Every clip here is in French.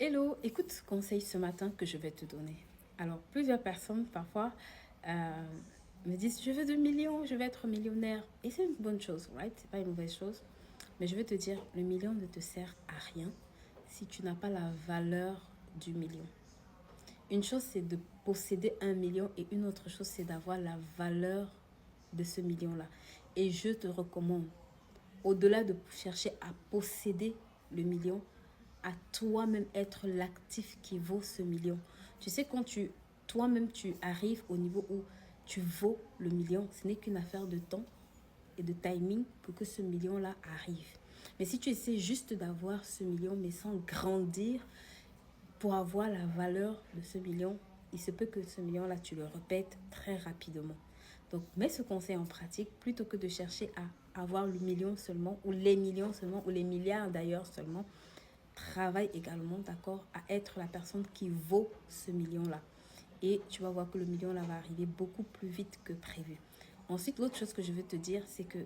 Hello, écoute ce conseil ce matin que je vais te donner. Alors, plusieurs personnes parfois euh, me disent, je veux 2 millions, je vais être millionnaire. Et c'est une bonne chose, right? C'est pas une mauvaise chose. Mais je vais te dire, le million ne te sert à rien si tu n'as pas la valeur du million. Une chose, c'est de posséder 1 million et une autre chose, c'est d'avoir la valeur de ce million-là. Et je te recommande, au-delà de chercher à posséder le million, à toi-même être l'actif qui vaut ce million. Tu sais, quand toi-même tu arrives au niveau où tu vaux le million, ce n'est qu'une affaire de temps et de timing pour que ce million-là arrive. Mais si tu essaies juste d'avoir ce million, mais sans grandir pour avoir la valeur de ce million, il se peut que ce million-là, tu le répètes très rapidement. Donc, mets ce conseil en pratique plutôt que de chercher à avoir le million seulement, ou les millions seulement, ou les milliards d'ailleurs seulement. Travaille également, d'accord, à être la personne qui vaut ce million-là. Et tu vas voir que le million-là va arriver beaucoup plus vite que prévu. Ensuite, l'autre chose que je veux te dire, c'est que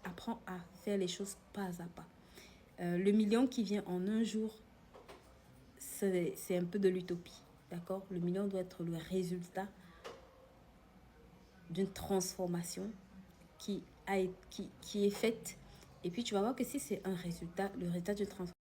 apprends à faire les choses pas à pas. Le million qui vient en un jour, c'est un peu de l'utopie, d'accord? Le million doit être le résultat d'une transformation qui est faite. Et puis, tu vas voir que si c'est un résultat, le résultat d'une transformation,